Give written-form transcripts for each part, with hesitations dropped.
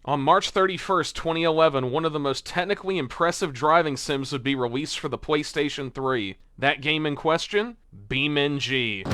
On March 31st, 2011, one of the most technically impressive driving sims would be released for the PlayStation 3. That game in question? BeamNG.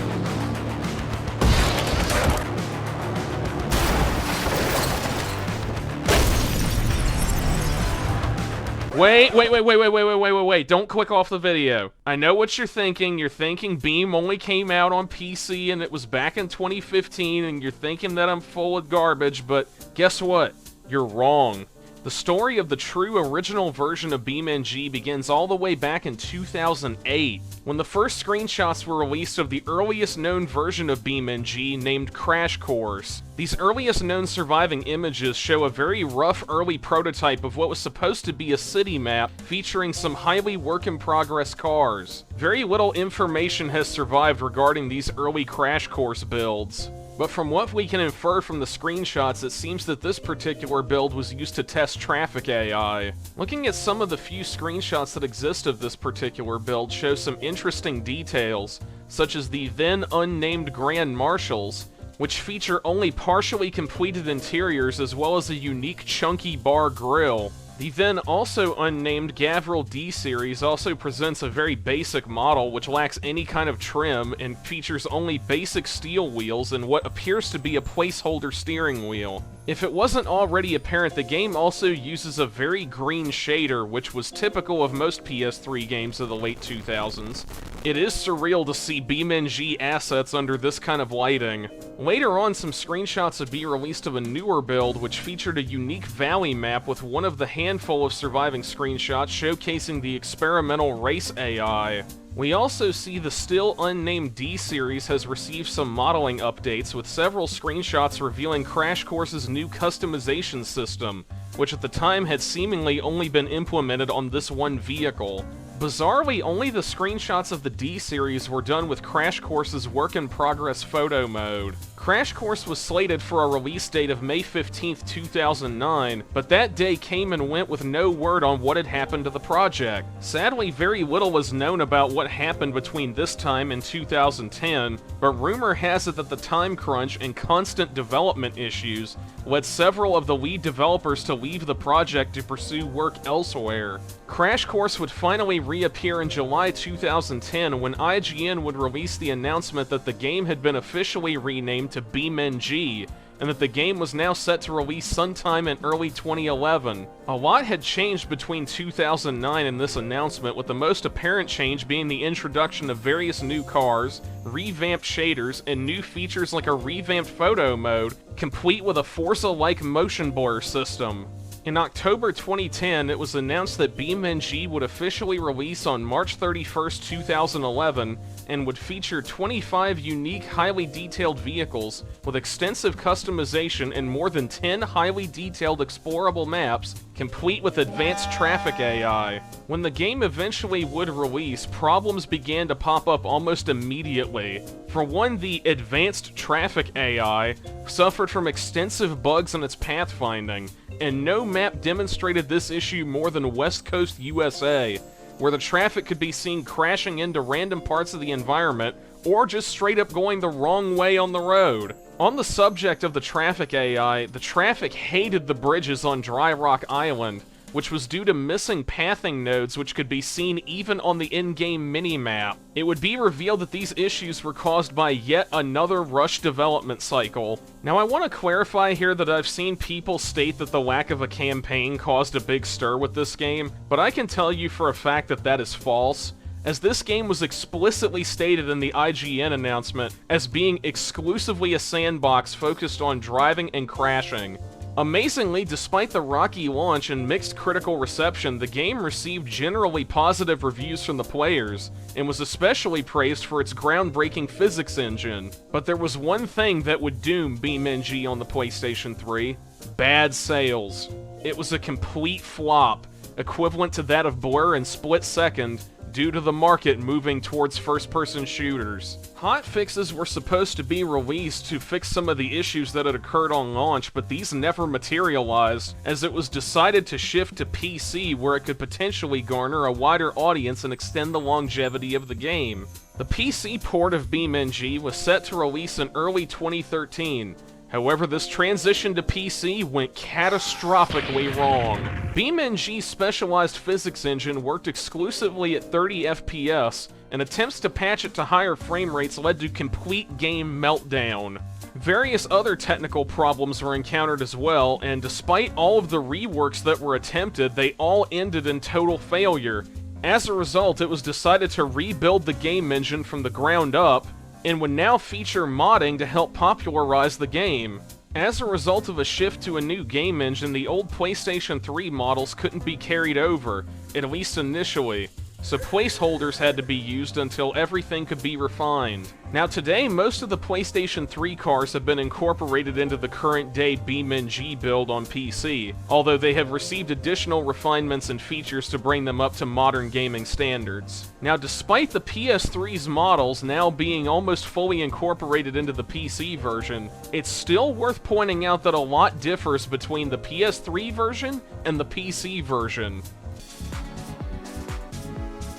Wait, don't click off the video. I know what you're thinking. You're thinking Beam only came out on PC and it was back in 2015, and you're thinking that I'm full of garbage, but guess what? You're wrong. The story of the true original version of BeamNG begins all the way back in 2008, when the first screenshots were released of the earliest known version of BeamNG named Crash Course. These earliest known surviving images show a very rough early prototype of what was supposed to be a city map featuring some highly work-in-progress cars. Very little information has survived regarding these early Crash Course builds. But from what we can infer from the screenshots, it seems that this particular build was used to test traffic AI. Looking at some of the few screenshots that exist of this particular build show some interesting details, such as the then unnamed Grand Marshals, which feature only partially completed interiors as well as a unique chunky bar grille. The then also unnamed Gavril D-Series also presents a very basic model which lacks any kind of trim and features only basic steel wheels and what appears to be a placeholder steering wheel. If it wasn't already apparent, the game also uses a very green shader, which was typical of most PS3 games of the late 2000s. It is surreal to see BeamNG assets under this kind of lighting. Later on, some screenshots would be released of a newer build which featured a unique valley map with one of the handful of surviving screenshots showcasing the experimental race AI. We also see the still unnamed D-Series has received some modeling updates, with several screenshots revealing Crash Course's new customization system, which at the time had seemingly only been implemented on this one vehicle. Bizarrely, only the screenshots of the D-Series were done with Crash Course's work-in-progress photo mode. Crash Course was slated for a release date of May 15th, 2009, but that day came and went with no word on what had happened to the project. Sadly, very little was known about what happened between this time and 2010, but rumor has it that the time crunch and constant development issues led several of the lead developers to leave the project to pursue work elsewhere. Crash Course would finally reappear in July 2010 when IGN would release the announcement that the game had been officially renamed to BeamNG, and that the game was now set to release sometime in early 2011. A lot had changed between 2009 and this announcement, with the most apparent change being the introduction of various new cars, revamped shaders, and new features like a revamped photo mode, complete with a Forza-like motion blur system. In October 2010, it was announced that BeamNG would officially release on March 31st, 2011, and would feature 25 unique, highly detailed vehicles with extensive customization and more than 10 highly detailed explorable maps, complete with advanced traffic AI. When the game eventually would release, problems began to pop up almost immediately. For one, the advanced traffic AI suffered from extensive bugs in its pathfinding, and no map demonstrated this issue more than West Coast USA, where the traffic could be seen crashing into random parts of the environment, or just straight up going the wrong way on the road. On the subject of the traffic AI, the traffic hated the bridges on Dry Rock Island, which was due to missing pathing nodes which could be seen even on the in-game minimap. It would be revealed that these issues were caused by yet another rushed development cycle. Now, I want to clarify here that I've seen people state that the lack of a campaign caused a big stir with this game, but I can tell you for a fact that that is false, as this game was explicitly stated in the IGN announcement as being exclusively a sandbox focused on driving and crashing. Amazingly, despite the rocky launch and mixed critical reception, the game received generally positive reviews from the players, and was especially praised for its groundbreaking physics engine. But there was one thing that would doom BeamNG on the PlayStation 3: bad sales. It was a complete flop, equivalent to that of Blur and Split Second, due to the market moving towards first-person shooters. Hotfixes were supposed to be released to fix some of the issues that had occurred on launch, but these never materialized, as it was decided to shift to PC where it could potentially garner a wider audience and extend the longevity of the game. The PC port of BeamNG was set to release in early 2013. However, this transition to PC went catastrophically wrong. BeamNG's specialized physics engine worked exclusively at 30 FPS, and attempts to patch it to higher frame rates led to complete game meltdown. Various other technical problems were encountered as well, and despite all of the reworks that were attempted, they all ended in total failure. As a result, it was decided to rebuild the game engine from the ground up, and would now feature modding to help popularize the game. As a result of a shift to a new game engine, the old PlayStation 3 models couldn't be carried over, at least initially, so placeholders had to be used until everything could be refined. Now today, most of the PlayStation 3 cars have been incorporated into the current-day BeamNG build on PC, although they have received additional refinements and features to bring them up to modern gaming standards. Now despite the PS3's models now being almost fully incorporated into the PC version, it's still worth pointing out that a lot differs between the PS3 version and the PC version.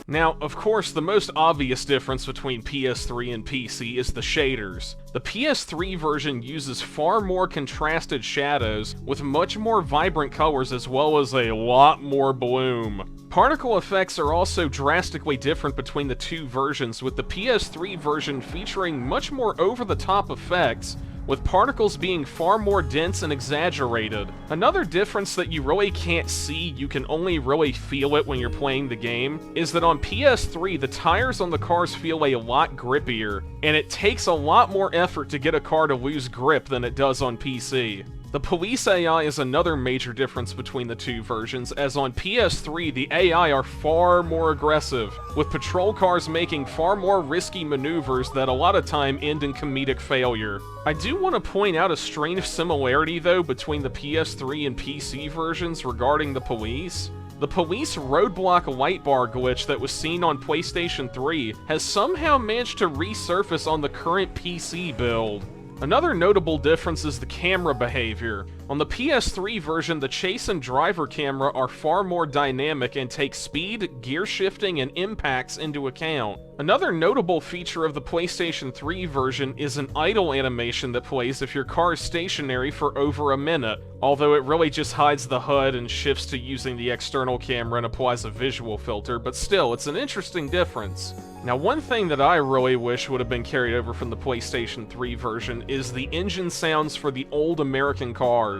Now, of course, the most obvious difference between PS3 and PC is the shaders. The PS3 version uses far more contrasted shadows, with much more vibrant colors as well as a lot more bloom. Particle effects are also drastically different between the two versions, with the PS3 version featuring much more over-the-top effects, with particles being far more dense and exaggerated. Another difference that you really can't see, you can only really feel it when you're playing the game, is that on PS3 the tires on the cars feel a lot grippier, and it takes a lot more effort to get a car to lose grip than it does on PC. The police AI is another major difference between the two versions, as on PS3 the AI are far more aggressive, with patrol cars making far more risky maneuvers that a lot of time end in comedic failure. I do want to point out a strange similarity though between the PS3 and PC versions regarding the police. The police roadblock light bar glitch that was seen on PlayStation 3 has somehow managed to resurface on the current PC build. Another notable difference is the camera behavior. On the PS3 version, the chase and driver camera are far more dynamic and take speed, gear shifting, and impacts into account. Another notable feature of the PlayStation 3 version is an idle animation that plays if your car is stationary for over a minute, although it really just hides the HUD and shifts to using the external camera and applies a visual filter, but still, it's an interesting difference. Now, one thing that I really wish would have been carried over from the PlayStation 3 version is the engine sounds for the old American cars.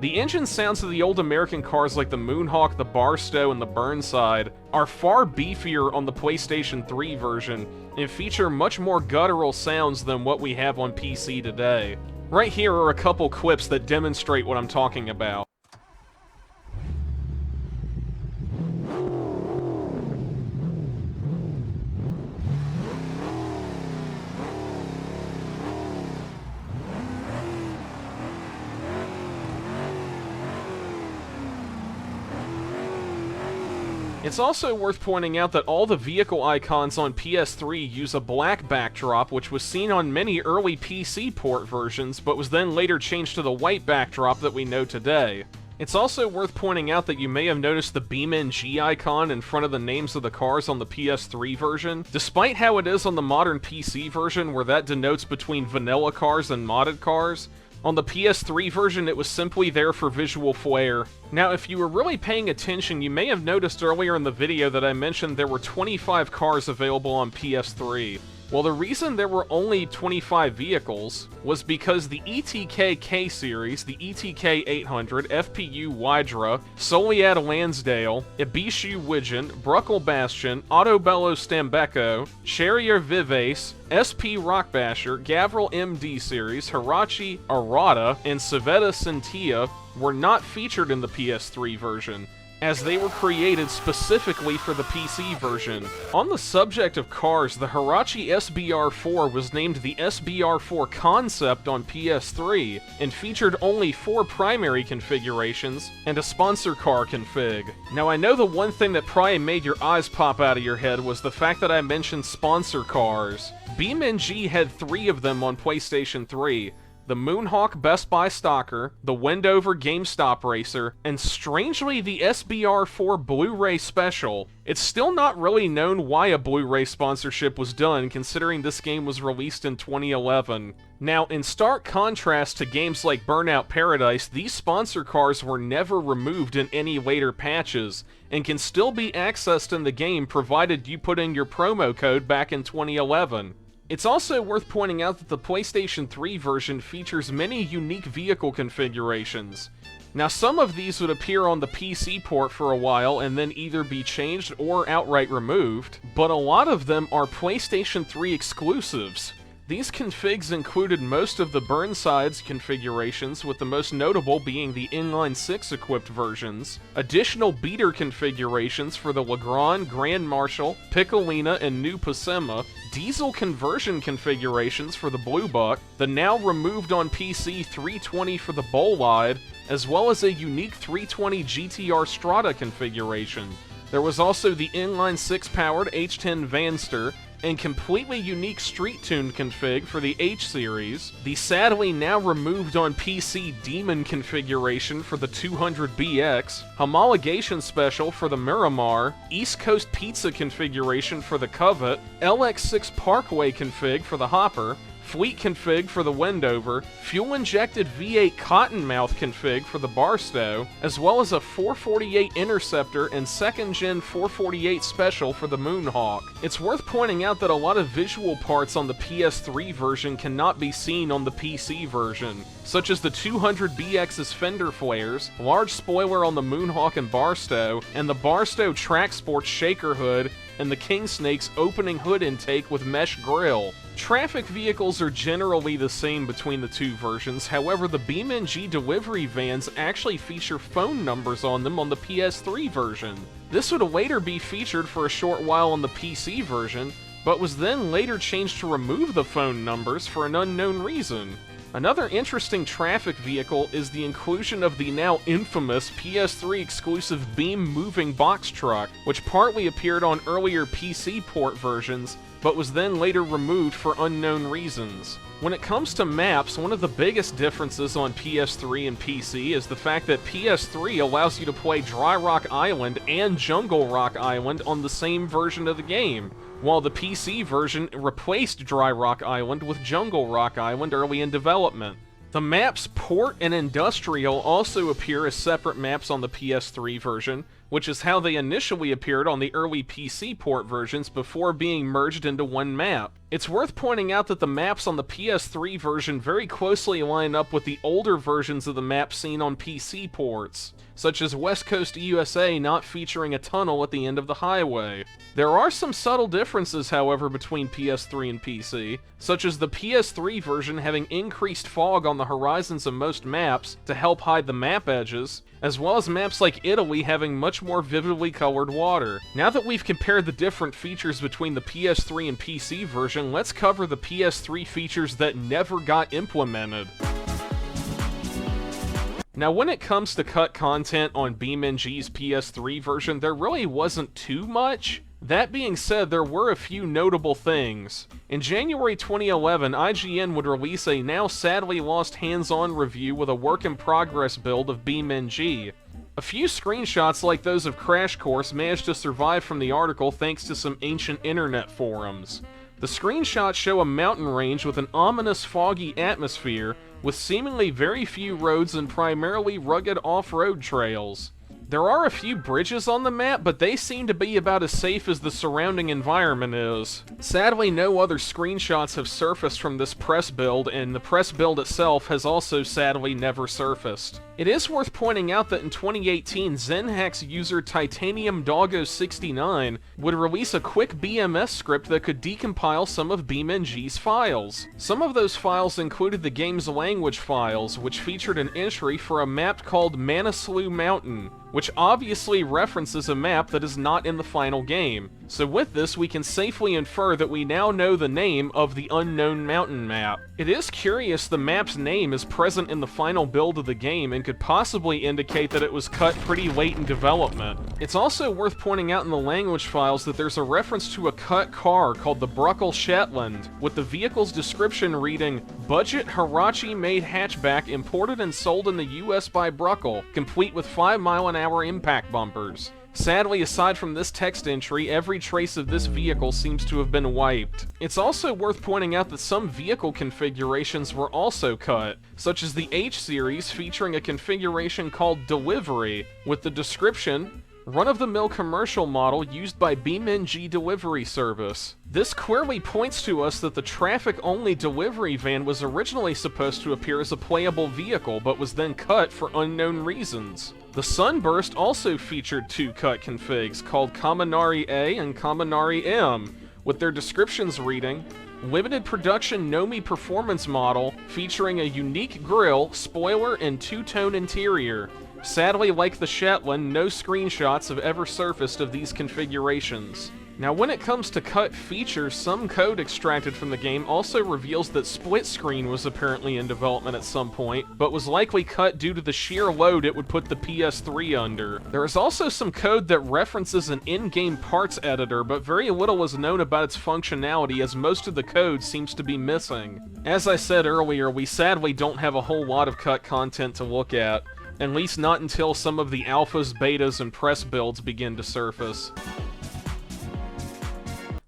The engine sounds of the old American cars like the Moonhawk, the Barstow, and the Burnside are far beefier on the PlayStation 3 version and feature much more guttural sounds than what we have on PC today. Right here are a couple clips that demonstrate what I'm talking about. It's also worth pointing out that all the vehicle icons on PS3 use a black backdrop, which was seen on many early PC port versions, but was then later changed to the white backdrop that we know today. It's also worth pointing out that you may have noticed the BeamNG icon in front of the names of the cars on the PS3 version, despite how it is on the modern PC version where that denotes between vanilla cars and modded cars. On the PS3 version, it was simply there for visual flair. Now, if you were really paying attention, you may have noticed earlier in the video that I mentioned there were 25 cars available on PS3. Well, the reason there were only 25 vehicles was because the ETK K-Series, the ETK 800, FPU Wydra, Solead Lansdale, Ibishu Widgeon, Bruckle Bastion, Autobello Stambecco, Sherrier Vivace, SP Rockbasher, Gavril MD Series, Hirachi Arata, and Civetta Centilla were not featured in the PS3 version, as they were created specifically for the PC version. On the subject of cars, the Hirachi SBR4 was named the SBR4 Concept on PS3, and featured only 4 primary configurations, and a sponsor car config. Now I know the one thing that probably made your eyes pop out of your head was the fact that I mentioned sponsor cars. BeamNG had 3 of them on PlayStation 3. the Moonhawk Best Buy Stalker, the Wendover GameStop Racer, and strangely the SBR4 Blu-ray Special. It's still not really known why a Blu-ray sponsorship was done, considering this game was released in 2011. Now, in stark contrast to games like Burnout Paradise, these sponsor cars were never removed in any later patches, and can still be accessed in the game provided you put in your promo code back in 2011. It's also worth pointing out that the PlayStation 3 version features many unique vehicle configurations. Now, some of these would appear on the PC port for a while and then either be changed or outright removed, but a lot of them are PlayStation 3 exclusives. These configs included most of the Burnside's configurations, with the most notable being the Inline-6 equipped versions, additional beater configurations for the Legrand, Grand Marshal, Piccolina, and New Passema, diesel conversion configurations for the Blue Buck, the now removed on PC 320 for the Bolide, as well as a unique 320 GTR Strata configuration. There was also the Inline-6 powered H10 Vanster, and completely unique street-tuned config for the H-Series, the sadly now removed on PC Demon configuration for the 200BX, homologation special for the Miramar, East Coast Pizza configuration for the Covet, LX6 Parkway config for the Hopper, Fleet config for the Wendover, fuel-injected V8 Cottonmouth config for the Barstow, as well as a 448 Interceptor and 2nd-gen 448 Special for the Moonhawk. It's worth pointing out that a lot of visual parts on the PS3 version cannot be seen on the PC version, such as the 200BX's fender flares, large spoiler on the Moonhawk and Barstow, and the Barstow Track Sports shaker hood, and the Kingsnake's opening hood intake with mesh grille. Traffic vehicles are generally the same between the two versions, however the BeamNG delivery vans actually feature phone numbers on them on the PS3 version. This would later be featured for a short while on the PC version, but was then later changed to remove the phone numbers for an unknown reason. Another interesting traffic vehicle is the inclusion of the now infamous PS3 exclusive Beam moving box truck, which partly appeared on earlier PC port versions, but was then later removed for unknown reasons. When it comes to maps, one of the biggest differences on PS3 and PC is the fact that PS3 allows you to play Dry Rock Island and Jungle Rock Island on the same version of the game, while the PC version replaced Dry Rock Island with Jungle Rock Island early in development. The maps Port and Industrial also appear as separate maps on the PS3 version, which is how they initially appeared on the early PC port versions before being merged into one map. It's worth pointing out that the maps on the PS3 version very closely line up with the older versions of the maps seen on PC ports, such as West Coast USA not featuring a tunnel at the end of the highway. There are some subtle differences, however, between PS3 and PC, such as the PS3 version having increased fog on the horizons of most maps to help hide the map edges, as well as maps like Italy having much more vividly colored water. Now that we've compared the different features between the PS3 and PC version, let's cover the PS3 features that never got implemented. Now, when it comes to cut content on BeamNG's PS3 version, there really wasn't too much. That being said, there were a few notable things. In January 2011, IGN would release a now sadly lost hands-on review with a work-in-progress build of BeamNG. A few screenshots like those of Crash Course managed to survive from the article thanks to some ancient internet forums. The screenshots show a mountain range with an ominous foggy atmosphere, with seemingly very few roads and primarily rugged off-road trails. There are a few bridges on the map, but they seem to be about as safe as the surrounding environment is. Sadly, no other screenshots have surfaced from this press build, and the press build itself has also sadly never surfaced. It is worth pointing out that in 2018, ZenHack's user Titanium Doggo 69 would release a quick BMS script that could decompile some of BeamNG's files. Some of those files included the game's language files, which featured an entry for a map called Manaslu Mountain, which obviously references a map that is not in the final game. So with this, we can safely infer that we now know the name of the Unknown Mountain map. It is curious the map's name is present in the final build of the game and could possibly indicate that it was cut pretty late in development. It's also worth pointing out in the language files that there's a reference to a cut car called the Bruckle Shetland, with the vehicle's description reading, "Budget Hirachi-made hatchback imported and sold in the US by Bruckle, complete with 5-mile-an-hour impact bumpers." Sadly, aside from this text entry, every trace of this vehicle seems to have been wiped. It's also worth pointing out that some vehicle configurations were also cut, such as the H-Series featuring a configuration called Delivery, with the description, "Run-of-the-mill commercial model used by BeamNG delivery service." This clearly points to us that the traffic-only delivery van was originally supposed to appear as a playable vehicle, but was then cut for unknown reasons. The Sunburst also featured two cut configs called Kaminari A and Kaminari M, with their descriptions reading, "Limited production Nomi performance model featuring a unique grille, spoiler, and two-tone interior." Sadly, like the Shetland, no screenshots have ever surfaced of these configurations. Now, when it comes to cut features, some code extracted from the game also reveals that split screen was apparently in development at some point, but was likely cut due to the sheer load it would put the PS3 under. There is also some code that references an in-game parts editor, but very little is known about its functionality as most of the code seems to be missing. As I said earlier, we sadly don't have a whole lot of cut content to look at least not until some of the alphas, betas, and press builds begin to surface.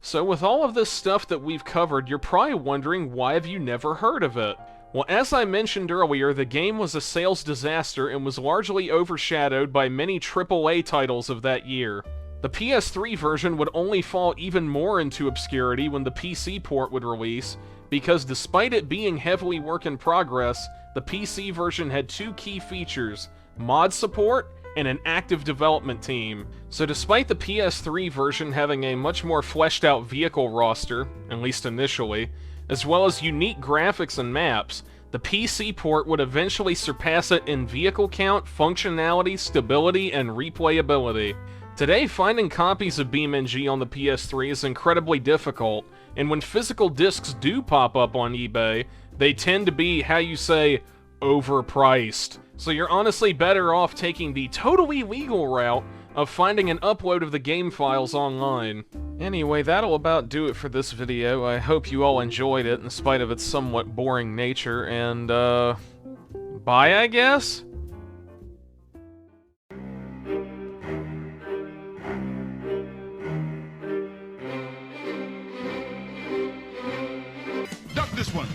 So with all of this stuff that we've covered, you're probably wondering, why have you never heard of it? Well, as I mentioned earlier, the game was a sales disaster and was largely overshadowed by many AAA titles of that year. The PS3 version would only fall even more into obscurity when the PC port would release, because despite it being heavily work in progress, the PC version had two key features, mod support and an active development team. So despite the PS3 version having a much more fleshed out vehicle roster, at least initially, as well as unique graphics and maps, the PC port would eventually surpass it in vehicle count, functionality, stability, and replayability. Today, finding copies of BeamNG on the PS3 is incredibly difficult, and when physical discs do pop up on eBay, they tend to be, how you say, overpriced. So you're honestly better off taking the totally legal route of finding an upload of the game files online. Anyway, that'll about do it for this video. I hope you all enjoyed it in spite of its somewhat boring nature, and bye, I guess? Duck this one.